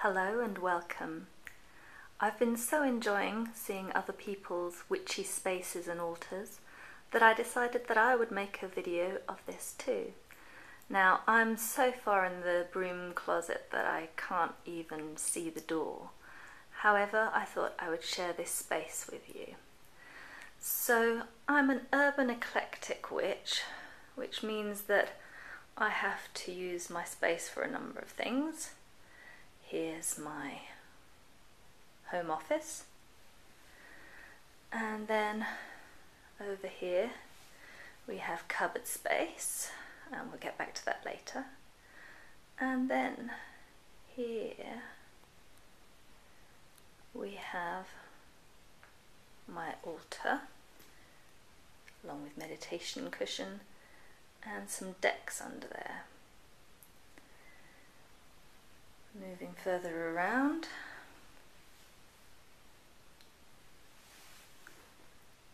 Hello and welcome. I've been so enjoying seeing other people's witchy spaces and altars that I decided that I would make a video of this too. Now, I'm so far in the broom closet that I can't even see the door. However, I thought I would share this space with you. So, I'm an urban eclectic witch, which means that I have to use my space for a number of things. Here's my home office, and then over here we have cupboard space, and we'll get back to that later. And then here we have my altar along with meditation cushion and some decks under there. Moving further around,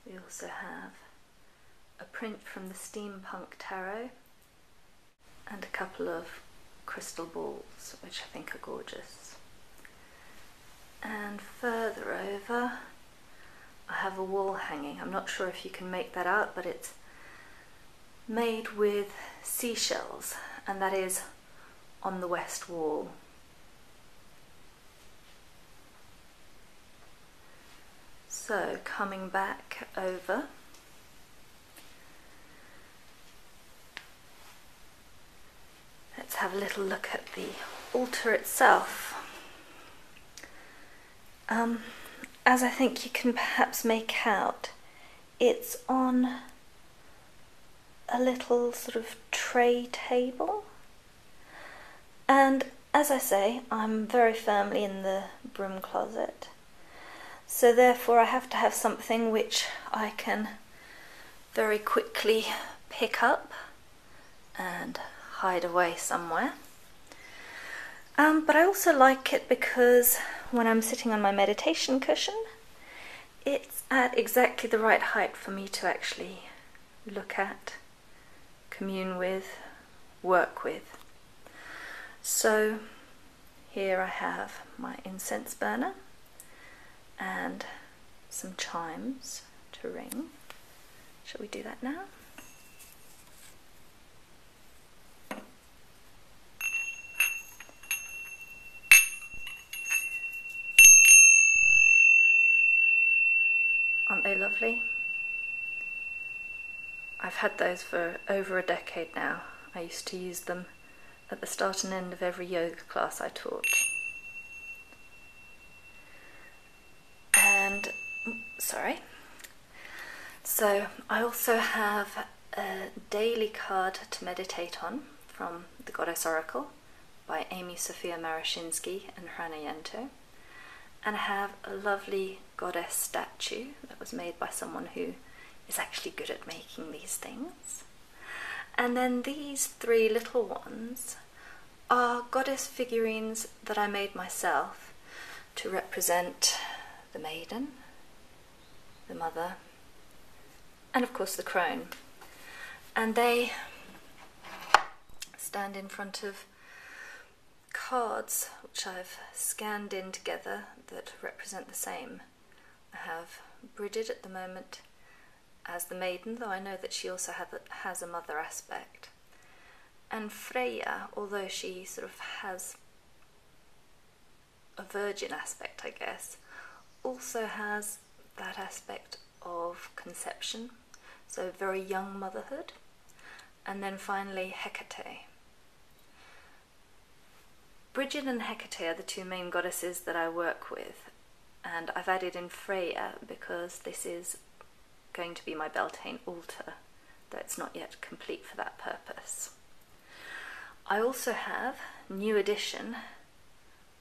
we also have a print from the Steampunk Tarot and a couple of crystal balls, which I think are gorgeous. And further over, I have a wall hanging. I'm not sure if you can make that out, but it's made with seashells, and that is on the west wall. So, coming back over, let's have a little look at the altar itself. As I think you can perhaps make out, it's on a little sort of tray table. And as I say, I'm very firmly in the broom closet. So therefore I have to have something which I can very quickly pick up and hide away somewhere. But I also like it because when I'm sitting on my meditation cushion, it's at exactly the right height for me to actually look at, commune with, work with. So here I have my incense burner and some chimes to ring. Shall we do that now? Aren't they lovely? I've had those for over a decade now. I used to use them at the start and end of every yoga class I taught. And, sorry. So I also have a daily card to meditate on from the Goddess Oracle by Amy Sophia Marashinsky and Hrana Yento. And I have a lovely goddess statue that was made by someone who is actually good at making these things. And then these three little ones are goddess figurines that I made myself to represent the maiden, the mother, and of course the crone. And they stand in front of cards which I've scanned in together that represent the same. I have Bridget at the moment as the maiden, though I know that she also has a mother aspect. And Freya, although she sort of has a virgin aspect, I guess, also has that aspect of conception, so very young motherhood. And then finally Hecate. Bridget and Hecate are the two main goddesses that I work with, and I've added in Freya because this is going to be my Beltane altar, though it's not yet complete for that purpose. I also have, new addition,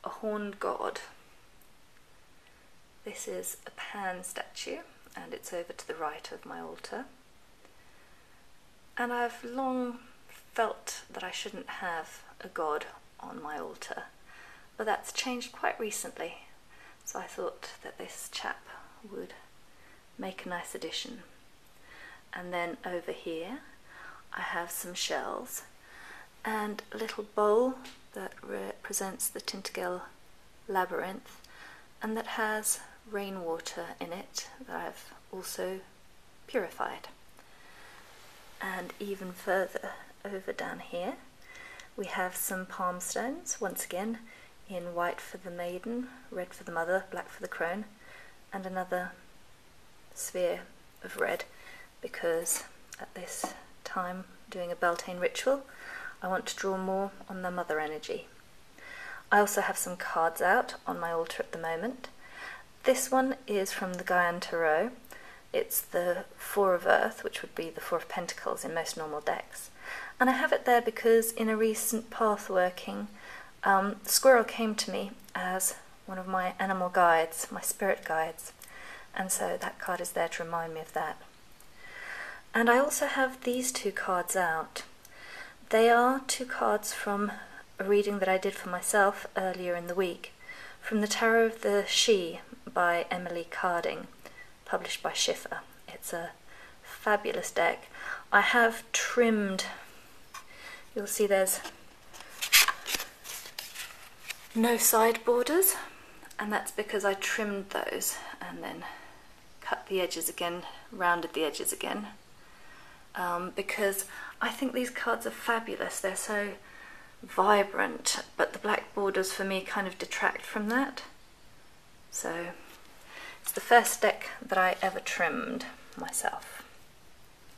a horned god. This is a Pan statue, and it's over to the right of my altar. And I've long felt that I shouldn't have a god on my altar, but that's changed quite recently, so I thought that this chap would make a nice addition. And then over here I have some shells and a little bowl that represents the Tintagel labyrinth, and that has rainwater in it that I've also purified. And even further over down here we have some palm stones, once again in white for the maiden, red for the mother, black for the crone, and another sphere of red, because at this time doing a Beltane ritual I want to draw more on the mother energy. I also have some cards out on my altar at the moment. This one is from the Gaian Tarot. It's the Four of Earth, which would be the Four of Pentacles in most normal decks. And I have it there because in a recent path working, the squirrel came to me as one of my animal guides, my spirit guides. And so that card is there to remind me of that. And I also have these two cards out. They are two cards from a reading that I did for myself earlier in the week, from the Tarot of the She by Emily Carding, published by Schiffer. It's a fabulous deck. I have trimmed, you'll see there's no side borders, and that's because I trimmed those and then cut the edges again, rounded the edges again, because I think these cards are fabulous. They're so vibrant, but the black borders for me kind of detract from that. So it's the first deck that I ever trimmed myself,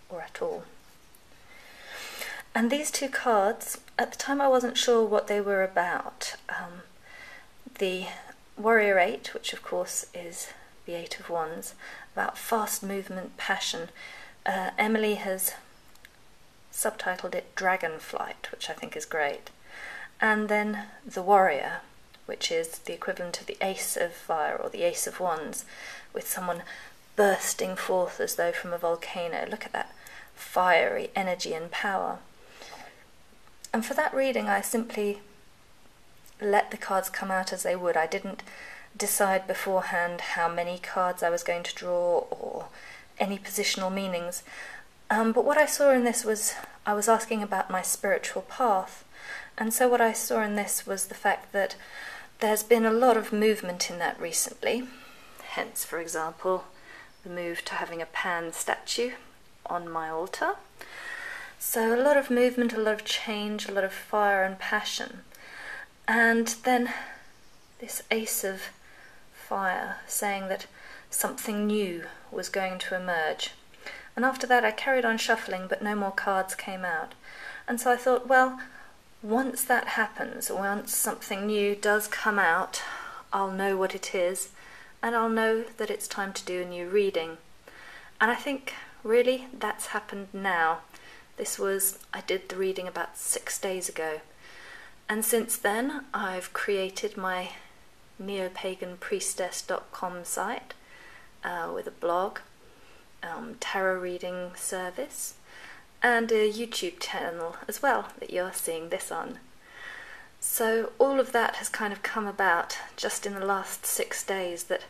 or at all. And these two cards, at the time I wasn't sure what they were about. The Warrior 8, which of course is the Eight of Wands, about fast movement, passion. Emily has subtitled it Dragon Flight, which I think is great. And then the Warrior, which is the equivalent of the Ace of Fire or the Ace of Wands, with someone bursting forth as though from a volcano. Look at that fiery energy and power. And for that reading I simply let the cards come out as they would. I didn't decide beforehand how many cards I was going to draw or any positional meanings. But what I saw in this was, I was asking about my spiritual path, and so what I saw in this was the fact that there's been a lot of movement in that recently. Hence, for example, the move to having a Pan statue on my altar. So a lot of movement, a lot of change, a lot of fire and passion. And then this Ace of Fire saying that something new was going to emerge. And after that I carried on shuffling, but no more cards came out. And so I thought, well, once that happens, once something new does come out, I'll know what it is, and I'll know that it's time to do a new reading. And I think really that's happened now. I did the reading about 6 days ago. And since then I've created my neopaganpriestess.com site with a blog, tarot reading service, and a YouTube channel as well that you're seeing this on. So all of that has kind of come about just in the last 6 days, that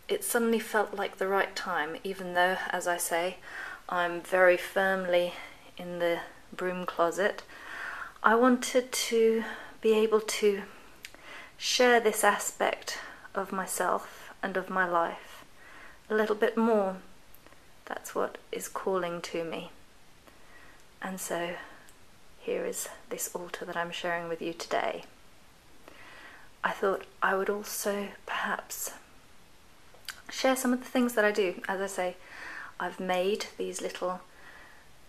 it suddenly felt like the right time, even though, as I say, I'm very firmly in the broom closet. I wanted to be able to share this aspect of myself and of my life a little bit more. That's what is calling to me. And so here is this altar that I'm sharing with you today. I thought I would also perhaps share some of the things that I do. As I say, I've made these little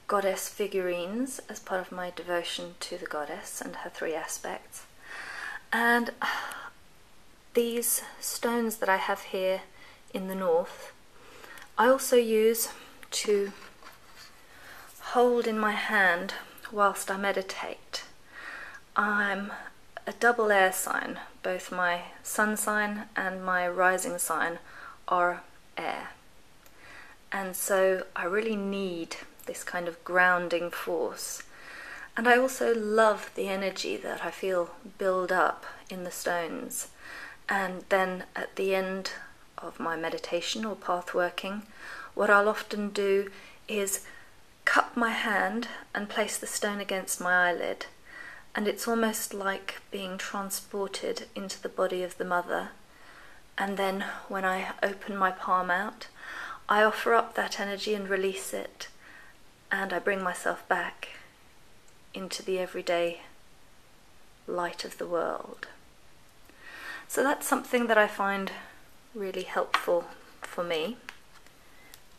goddess figurines as part of my devotion to the goddess and her 3 aspects. And these stones that I have here in the north, I also use to hold in my hand whilst I meditate. I'm a double air sign. Both my sun sign and my rising sign are air. And so I really need this kind of grounding force. And I also love the energy that I feel build up in the stones. And then at the end of my meditation or path working, what I'll often do is cup my hand and place the stone against my eyelid, and it's almost like being transported into the body of the mother. And then when I open my palm out, I offer up that energy and release it, and I bring myself back into the everyday light of the world. So that's something that I find really helpful for me,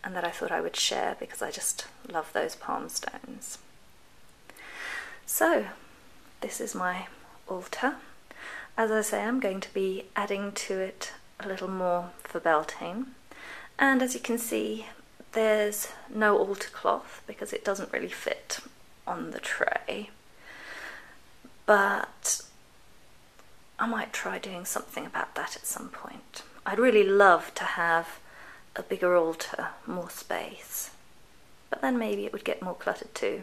and that I thought I would share because I just love those palm stones. So this is my altar. As I say, I'm going to be adding to it a little more for Beltane, and as you can see, there's no altar cloth because it doesn't really fit on the tray, but I might try doing something about that at some point. I'd really love to have a bigger altar, more space, but then maybe it would get more cluttered too.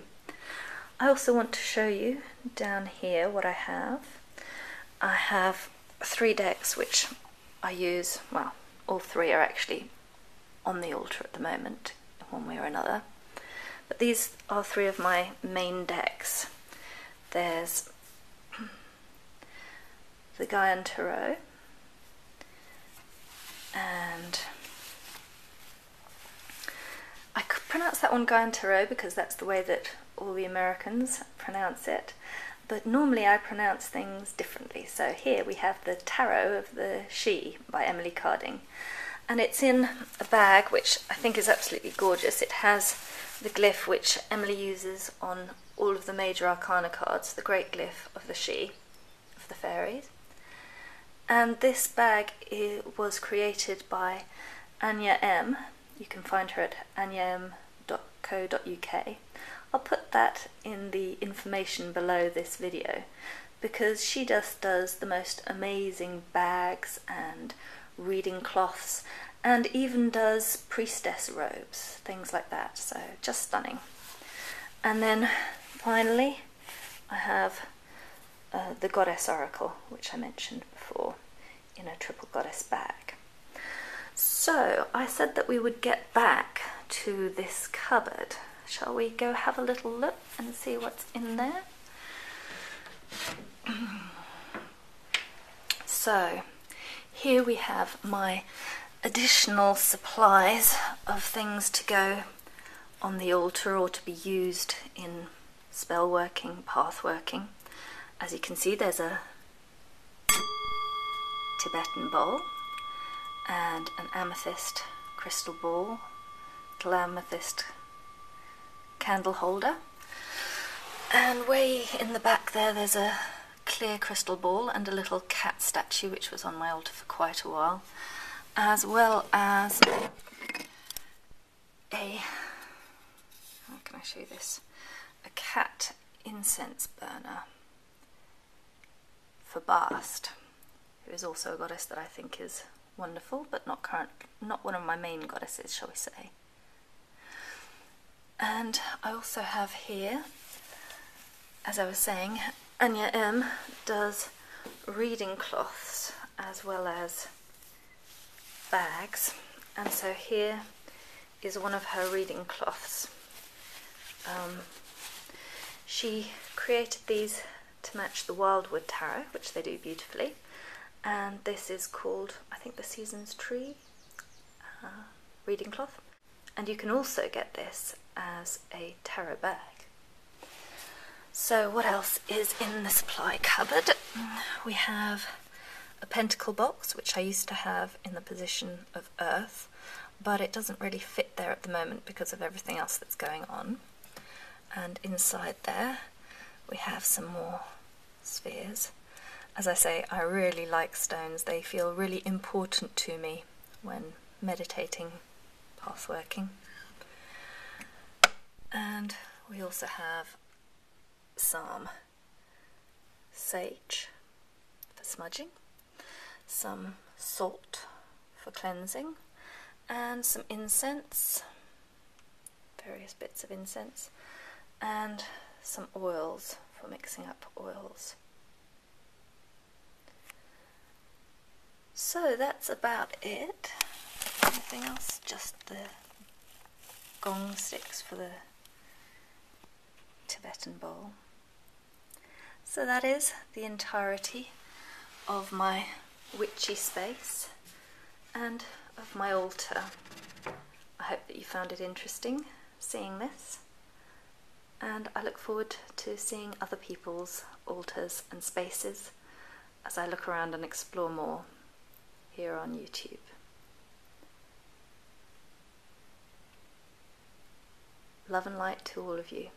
I also want to show you down here what I have. I have 3 decks which I use, well, all 3 are actually on the altar at the moment, one way or another. But these are 3 of my main decks. There's the Gaian Tarot, and I could pronounce that one Gaian Tarot because that's the way that all the Americans pronounce it, but normally I pronounce things differently. So here we have the Tarot of the She by Emily Carding, and it's in a bag which I think is absolutely gorgeous. It has the glyph which Emily uses on all of the major arcana cards, the great glyph of the She, of the fairies. And this bag was created by Anya M. You can find her at anyam.co.uk. I'll put that in the information below this video because she just does the most amazing bags and reading cloths, and even does priestess robes, things like that, so just stunning. And then finally I have the Goddess Oracle, which I mentioned before, in a triple goddess bag. So I said that we would get back to this cupboard. Shall we go have a little look and see what's in there? So here we have my additional supplies of things to go on the altar or to be used in spell working, path working. As you can see, there's a Tibetan bowl and an amethyst crystal ball, little amethyst candle holder, and way in the back there's a clear crystal ball and a little cat statue which was on my altar for quite a while, as well as a, how can I show you this, a cat incense burner for Bast, who is also a goddess that I think is wonderful, but not one of my main goddesses, shall we say. And I also have here, as I was saying, Anya M does reading cloths as well as bags, and so here is one of her reading cloths. She created these to match the Wildwood Tarot, which they do beautifully, and this is called, I think, the Season's Tree reading cloth, and you can also get this as a tarot bag. So what else is in the supply cupboard? We have a pentacle box, which I used to have in the position of Earth, but it doesn't really fit there at the moment because of everything else that's going on. And inside there we have some more spheres. As I say, I really like stones. They feel really important to me when meditating, path working. And we also have some sage for smudging, some salt for cleansing, and some incense, various bits of incense, and some oils for mixing up oils. So that's about it. Anything else? Just the gong sticks for the Tibetan bowl. So that is the entirety of my witchy space and of my altar. I hope that you found it interesting seeing this, and I look forward to seeing other people's altars and spaces as I look around and explore more here on YouTube. Love and light to all of you.